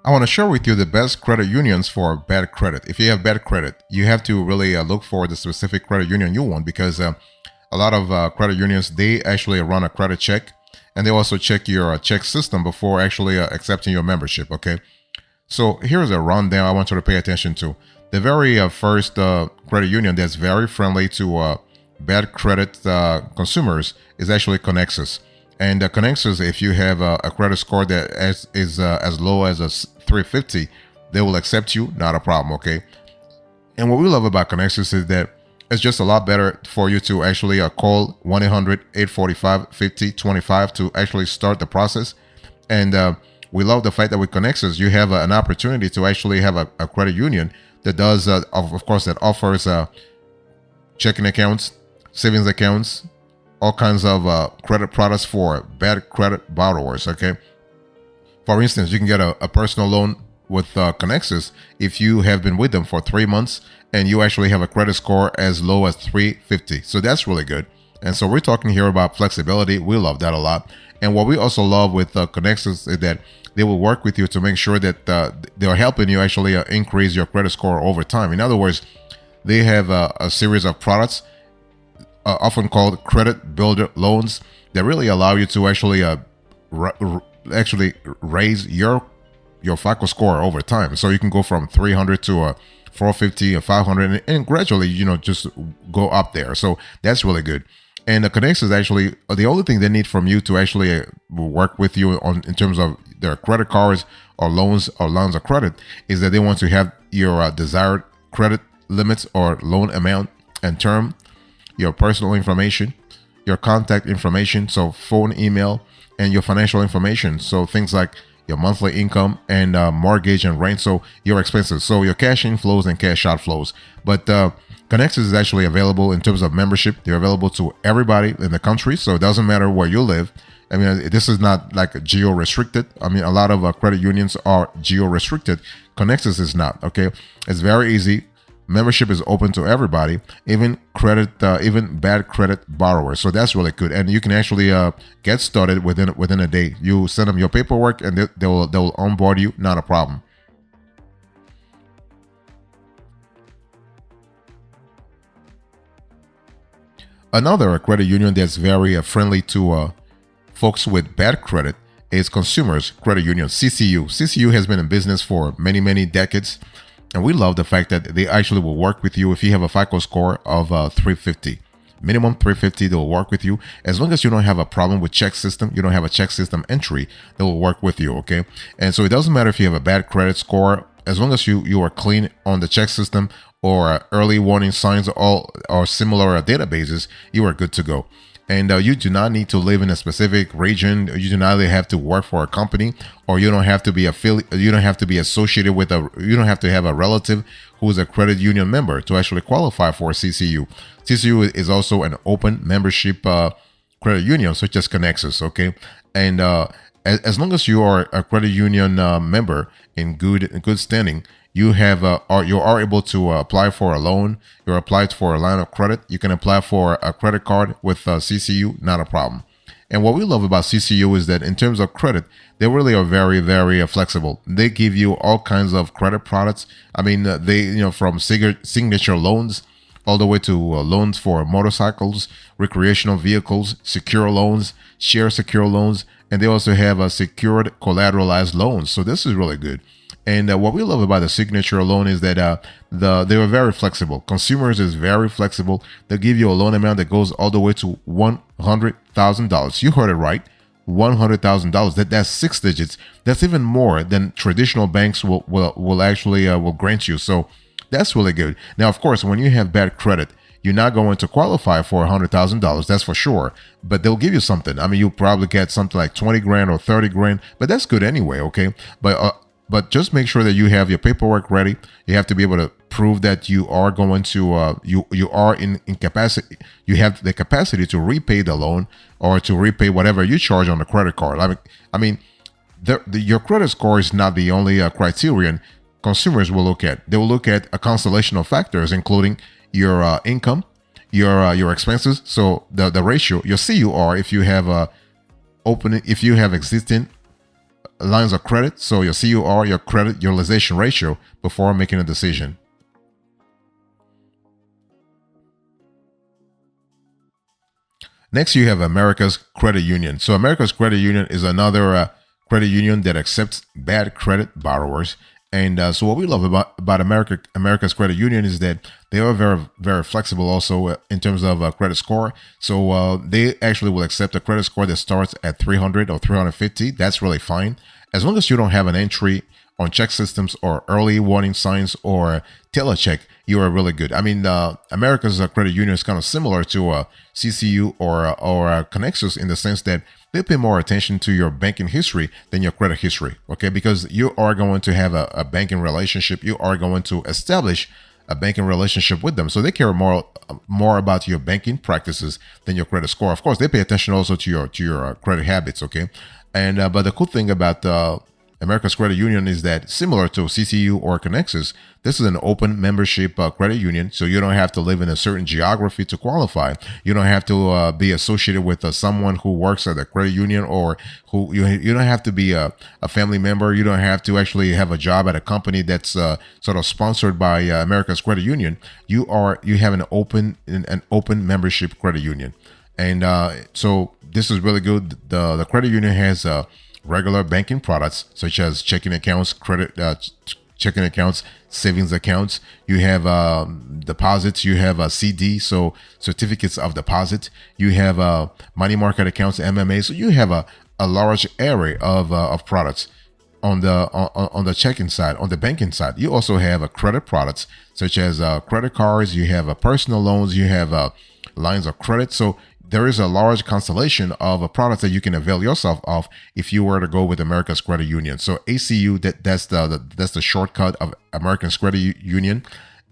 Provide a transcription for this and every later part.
I want to share with you the best credit unions for bad credit. If you have bad credit, you have to really look for the specific credit union you want, because a lot of credit unions, they actually run a credit check, and they also check your check system before actually accepting your membership. Okay, so here's a rundown I want you to pay attention to. The very first credit union that's very friendly to bad credit consumers is actually Connexus. And Connexus, if you have a credit score that is as low as a 350, they will accept you, not a problem, okay? And what we love about Connexus is that it's just a lot better for you to actually call 1-800-845-5025 to actually start the process. And we love the fact that with Connexus, you have an opportunity to actually have a credit union that does, of course, that offers checking accounts, savings accounts, all kinds of credit products for bad credit borrowers. Okay, for instance, you can get a personal loan with Connexus if you have been with them for 3 months and you actually have a credit score as low as 350. So that's really good. And so we're talking here about flexibility. We love that a lot. And what we also love with Connexus is that they will work with you to make sure that they are helping you actually increase your credit score over time. In other words, they have a series of products often called credit builder loans that really allow you to actually actually raise your FICO score over time. So you can go from 300 to 450 or 500, and gradually, just go up there. So that's really good. And the Connects is actually the only thing they need from you to actually work with you on in terms of their credit cards or loans of credit is that they want to have your desired credit limits or loan amount and term, your personal information, your contact information, so phone, email, and your financial information. So things like your monthly income and mortgage and rent, so your expenses, so your cash inflows and cash outflows. But Connexus is actually available in terms of membership. They're available to everybody in the country, so it doesn't matter where you live. I mean, this is not like geo restricted. I mean, a lot of credit unions are geo restricted. Connexus is not. Okay, it's very easy. Membership is open to everybody, even even bad credit borrowers. So that's really good, and you can actually get started within a day. You send them your paperwork, and they will onboard you. Not a problem. Another credit union that's very friendly to folks with bad credit is Consumers Credit Union, CCU. CCU has been in business for many decades. And we love the fact that they actually will work with you if you have a FICO score of 350. Minimum 350, they will work with you. As long as you don't have a problem with check system, you don't have a check system entry, they will work with you, okay? And so it doesn't matter if you have a bad credit score, as long as you are clean on the check system or early warning signs or similar databases, you are good to go. And you do not need to live in a specific region. You do not really have to work for a company, or you don't have to be you don't have to be associated with you don't have to have a relative who is a credit union member to actually qualify for CCU. CCU is also an open membership credit union, such as Connexus. Okay, and as long as you are a credit union member in good standing, you have you are able to apply for a loan. You're applied for a line of credit. You can apply for a credit card with CCU, not a problem. And what we love about CCU is that in terms of credit, they really are very flexible. They give you all kinds of credit products. I mean, they from signature loans all the way to loans for motorcycles, recreational vehicles, secure loans, share secure loans, and they also have a secured collateralized loans. So this is really good. And what we love about the signature loan is that they are very flexible. Consumers is very flexible. They'll give you a loan amount that goes all the way to $100,000. You heard it right, $100,000. That's 6 digits. That's even more than traditional banks will actually will grant you. So that's really good. Now, of course, when you have bad credit, you're not going to qualify for $100,000. That's for sure. But they'll give you something. I mean, you'll probably get something like 20 grand or 30 grand, but that's good anyway. Okay. But just make sure that you have your paperwork ready. You have to be able to prove that you are going to you are in capacity. You have the capacity to repay the loan or to repay whatever you charge on the credit card. I mean, your credit score is not the only criterion consumers will look at. They will look at a constellation of factors, including your income, your expenses. So the ratio, your CUR, if you have existing lines of credit, so your CUR, your credit utilization ratio, before making a decision. Next, you have America's Credit Union. So America's Credit Union is another credit union that accepts bad credit borrowers. And so what we love about America's Credit Union is that they are very, very flexible also in terms of credit score. So they actually will accept a credit score that starts at 300 or 350. That's really fine. As long as you don't have an entry on check systems or early warning signs or telecheck, you are really good. I mean, America's Credit Union is kind of similar to CCU or Connexus in the sense that they pay more attention to your banking history than your credit history, okay? Because you are going to have a banking relationship. You are going to establish a banking relationship with them. So they care more about your banking practices than your credit score. Of course, they pay attention also to your credit habits, okay? And but the cool thing about America's Credit Union is that, similar to CCU or Connexus, this is an open membership credit union, so you don't have to live in a certain geography to qualify. You don't have to be associated with someone who works at a credit union, or who you don't have to be a family member. You don't have to actually have a job at a company that's sort of sponsored by America's Credit Union. You have an open membership credit union, and so this is really good. The credit union has regular banking products such as checking accounts, checking accounts, savings accounts. You have deposits. You have a CD, so certificates of deposit. You have money market accounts, MMA. So you have a large array of products on the checking side. On the banking side, you also have credit products such as credit cards. You have personal loans. You have lines of credit. So there is a large constellation of products that you can avail yourself of if you were to go with America's Credit Union. So ACU, that's the shortcut of America's Credit Union.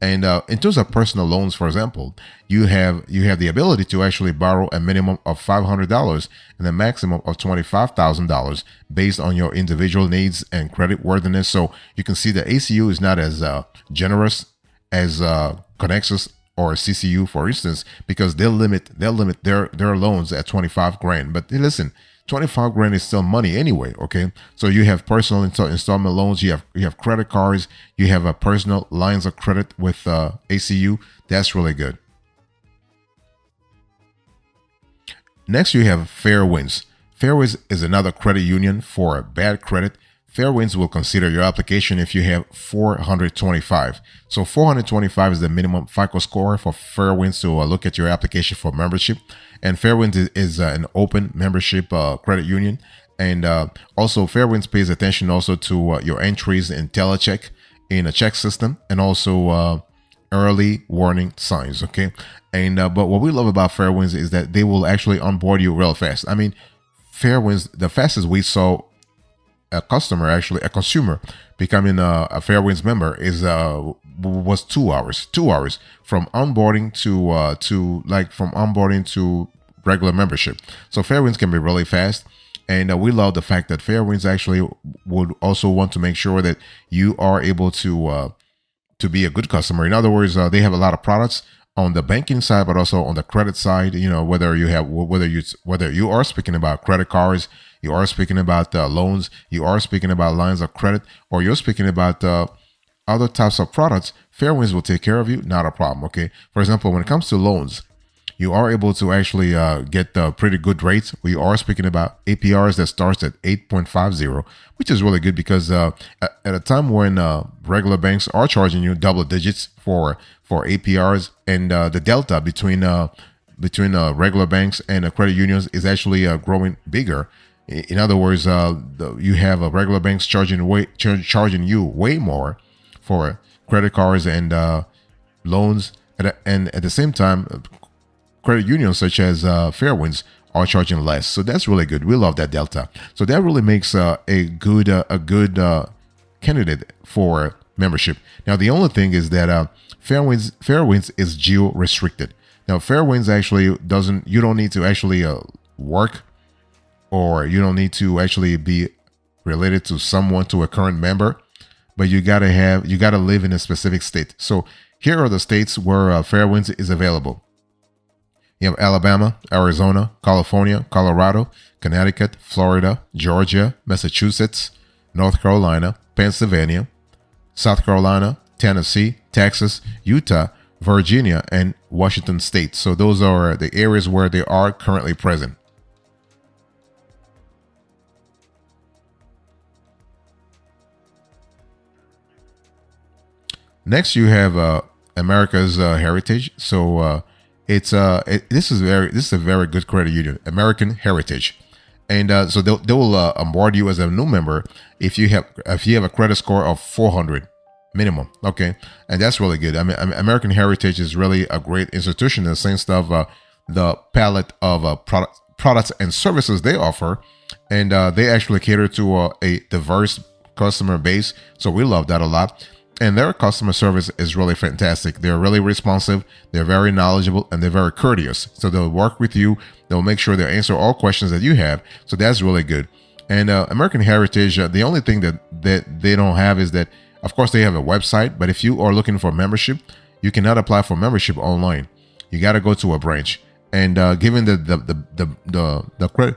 And in terms of personal loans, for example, you have the ability to actually borrow a minimum of $500 and a maximum of $25,000 based on your individual needs and credit worthiness. So you can see that ACU is not as generous as Connexus or CCU, for instance, because they'll limit their loans at 25 grand. But listen, 25 grand is still money anyway, okay? So you have personal installment loans, you have credit cards, you have personal lines of credit with ACU. That's really good. Next, you have Fairwinds. Fairwinds is another credit union for bad credit. Fairwinds will consider your application if you have 425. So 425 is the minimum FICO score for Fairwinds to look at your application for membership. And Fairwinds is an open membership credit union. And also Fairwinds pays attention also to your entries in telecheck, in a check system, and also early warning signs, okay? And but what we love about Fairwinds is that they will actually onboard you real fast. I mean, Fairwinds, the fastest we saw a consumer becoming a Fairwinds member was 2 hours. 2 hours from onboarding to regular membership. So Fairwinds can be really fast, and we love the fact that Fairwinds actually would also want to make sure that you are able to be a good customer. In other words, they have a lot of products on the banking side, but also on the credit side. You know, whether you are speaking about credit cards, you are speaking about loans, you are speaking about lines of credit, or you're speaking about other types of products, Fairwinds will take care of you. Not a problem. Okay. For example, when it comes to loans, you are able to actually get pretty good rates. We are speaking about APRs that starts at 8.50, which is really good because at a time when regular banks are charging you double digits for APRs, and the delta between regular banks and credit unions is actually growing bigger. In other words, you have regular banks charging you way more for credit cards and loans, and at the same time, credit unions such as Fairwinds are charging less. So that's really good. We love that delta. So that really makes a good candidate for membership. Now the only thing is that Fairwinds is geo restricted. Now Fairwinds actually doesn't. You don't need to actually work, or you don't need to actually be related to a current member, but you gotta live in a specific state. So here are the states where Fairwinds is available. You have Alabama, Arizona, California, Colorado, Connecticut, Florida, Georgia, Massachusetts, North Carolina, Pennsylvania, South Carolina, Tennessee, Texas, Utah, Virginia, and Washington State. So those are the areas where they are currently present. Next, you have America's Heritage. So this is a very good credit union, American Heritage, and so they will onboard you as a new member if you have a credit score of 400 minimum. Okay, and that's really good. I mean, American Heritage is really a great institution in the sense of the palette of products and services they offer, and they actually cater to a diverse customer base. So we love that a lot. And their customer service is really fantastic. They're really responsive, they're very knowledgeable, and they're very courteous. So they'll work with you, they'll make sure they answer all questions that you have. So that's really good. And American Heritage, the only thing that they don't have is that, of course, they have a website, but if you are looking for membership, you cannot apply for membership online. You got to go to a branch. And given that the credit,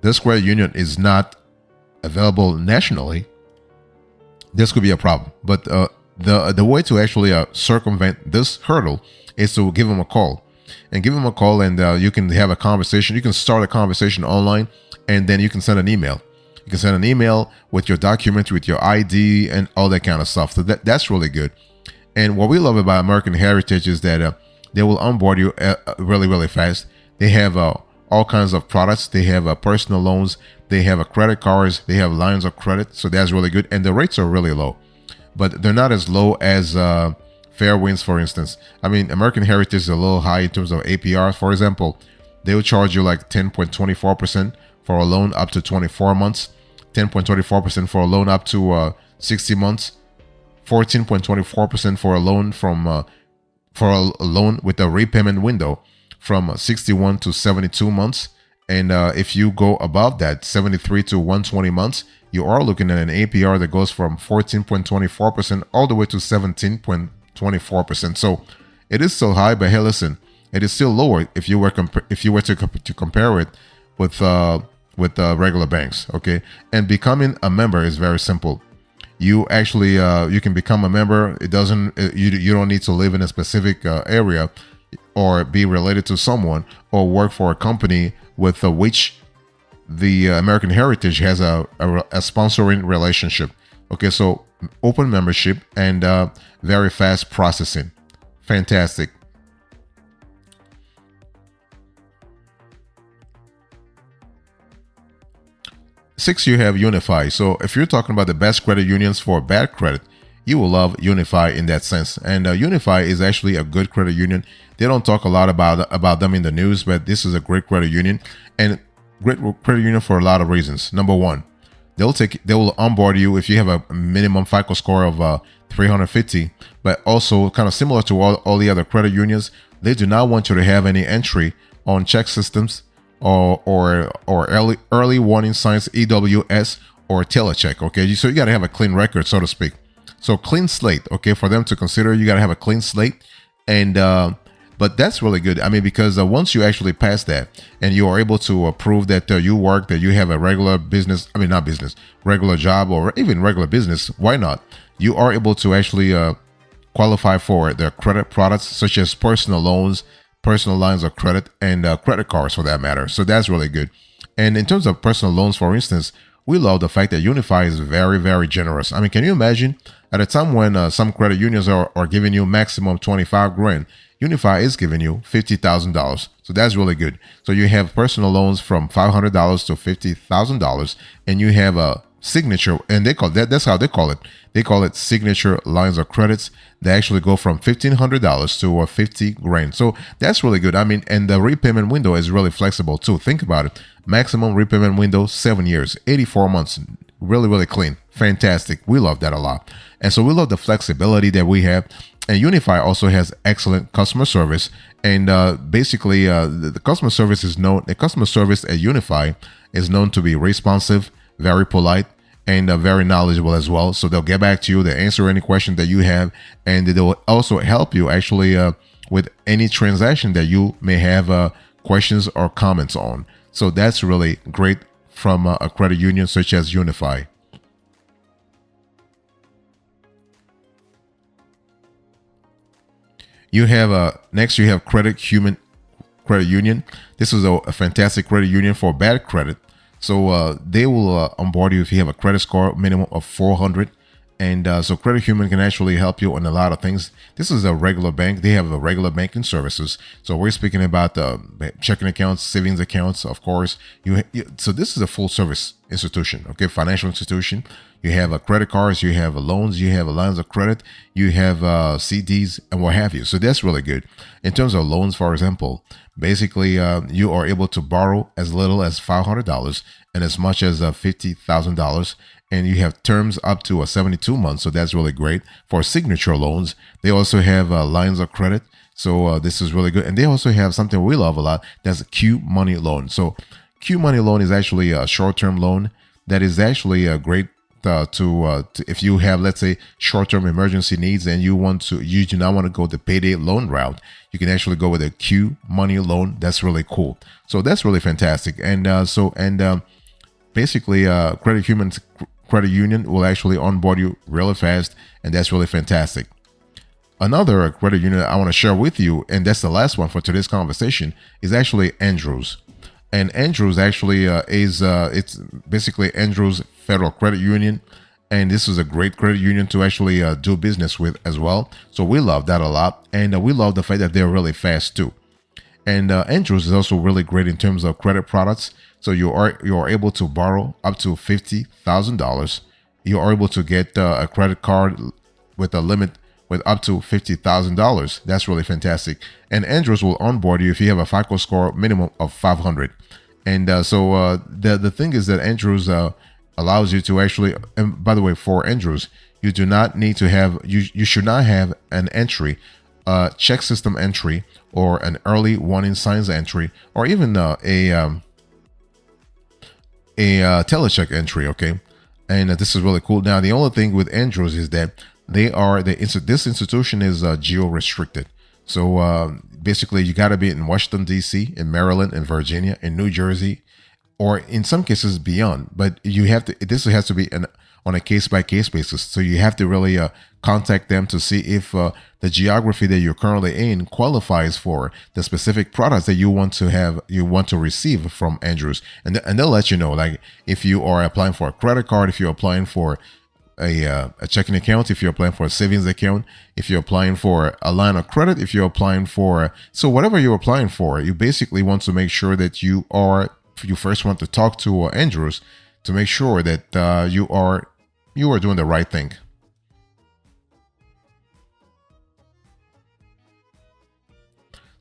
this credit union is not available nationally, this could be a problem. But the way to actually circumvent this hurdle is to give them a call. And give them a call, and you can have a conversation. You can start a conversation online, and then you can send an email. You can send an email with your document, with your ID, and all that kind of stuff. So that's really good. And what we love about American Heritage is that they will onboard you really, really fast. They have all kinds of products. They have personal loans. They have credit cards. They have lines of credit. So that's really good. And the rates are really low, but they're not as low as Fairwinds, for instance. I mean, American Heritage is a little high in terms of APR. For example, they will charge you like 10.24% for a loan up to 24 months, 10.24% for a loan up to 60 months, 14.24% for a loan for a loan with a repayment window from 61 to 72 months. And if you go above that, 73 to 120 months, you are looking at an APR that goes from 14.24% all the way to 17.24%. So it is still high, but hey, listen, it is still lower if you were to compare it with regular banks. Okay, and becoming a member is very simple. You actually you can become a member. It doesn't you don't need to live in a specific area or be related to someone or work for a company with which the American Heritage has a sponsoring relationship. Okay, so open membership and very fast processing. Fantastic. 6, you have Unify. So if you're talking about the best credit unions for bad credit, you will love Unify in that sense. And Unify is actually a good credit union. They don't talk a lot about them in the news, but this is a great credit union, and great credit union for a lot of reasons. Number one, they will onboard you if you have a minimum FICO score of 350, but also kind of similar to all the other credit unions, they do not want you to have any entry on check systems or early warning signs, EWS, or telecheck. Okay, so you got to have a clean record, so to speak. So clean slate. Okay, for them to consider, you got to have a clean slate. And but that's really good. I mean, because once you actually pass that and you are able to prove that you work, that you have a regular business, I mean, not business, regular job, or even regular business, why not? You are able to actually qualify for their credit products, such as personal loans, personal lines of credit, and credit cards for that matter. So that's really good. And in terms of personal loans, for instance, we love the fact that Unify is very, very generous. I mean, can you imagine at a time when some credit unions are giving you maximum 25 grand, Unify is giving you $50,000. So that's really good. So you have personal loans from $500 to $50,000, and you have a signature, and they call that's how they call it. They call it signature lines of credits. They actually go from $1,500 to 50 grand. So that's really good. I mean, and the repayment window is really flexible too. Think about it. Maximum repayment window, 7 years, 84 months. Really, really clean. Fantastic. We love that a lot. And so we love the flexibility that we have. And Unify also has excellent customer service. And basically, the customer service is known. The customer service at Unify is known to be responsive, very polite, and very knowledgeable as well. So they'll get back to you. They'll answer any question that you have, and they'll also help you actually with any transaction that you may have questions or comments on. So that's really great from a credit union such as Unify. You have next you have Credit Human Credit Union. This is a fantastic credit union for bad credit. So they will onboard you if you have a credit score minimum of 400. And so Credit Human can actually help you on a lot of things. This is a regular bank. They have a regular banking services. So we're speaking about checking accounts, savings accounts, of course. So this is a full service institution, okay, financial institution. You have credit cards, you have loans, you have lines of credit, you have CDs, and what have you. So that's really good. In terms of loans, for example, basically you are able to borrow as little as $500 and as much as $50,000. And you have terms up to 72 months. So that's really great for signature loans. They also have lines of credit. So this is really good. And they also have something we love a lot. That's a Q Money loan. So Q Money loan is actually a short-term loan that is actually a great to if you have, let's say, short-term emergency needs and you do not want to go the payday loan route, you can actually go with a Q Money loan. That's really cool. So that's really fantastic. And basically, Credit Union will actually onboard you really fast, and that's really fantastic. Another credit union I want to share with you, and that's the last one for today's conversation, is actually Andrews. And Andrews actually it's basically Andrews Federal Credit Union, and this is a great credit union to actually do business with as well. So we love that a lot, and we love the fact that they're really fast too. And Andrews is also really great in terms of credit products. So you are able to borrow up to $50,000. You are able to get a credit card with a limit with up to $50,000. That's really fantastic. And Andrews will onboard you if you have a FICO score minimum of 500. And so the thing is that Andrews allows you to actually. And by the way, for Andrews, you do not need to have. You should not have an entry. Check system entry or an early warning signs entry or even a telecheck entry, okay? And this is really cool. Now, the only thing with Andrews is that this institution is geo restricted. So basically, you got to be in Washington D.C., in Maryland, in Virginia, in New Jersey, or in some cases beyond. But you have to. This has to be on a case-by-case basis. So you have to really contact them to see if the geography that you're currently in qualifies for the specific products that you want to receive from Andrews. And they'll let you know, like if you are applying for a credit card, if you're applying for a checking account, if you're applying for a savings account, if you're applying for a line of credit, if you're applying for, so whatever you're applying for, you basically want to make sure that you first want to talk to Andrews to make sure that you are doing the right thing.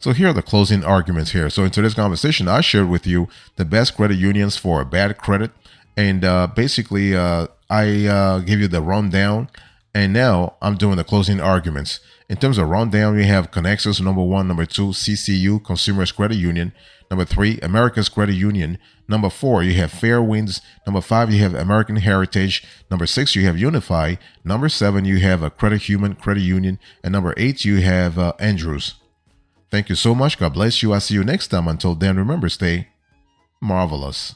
So here are the closing arguments here. So in today's conversation, I shared with you the best credit unions for bad credit. And basically, I give you the rundown. And now I'm doing the closing arguments. In terms of rundown, we have Connexus, number 1. Number 2, CCU, Consumers Credit Union. Number 3, America's Credit Union. Number 4, you have Fairwinds. Number 5, you have American Heritage. Number 6, you have Unify. Number 7, you have a Credit Human Credit Union. And number 8, you have Andrews. Thank you so much. God bless you. I'll see you next time. Until then, remember, stay marvelous.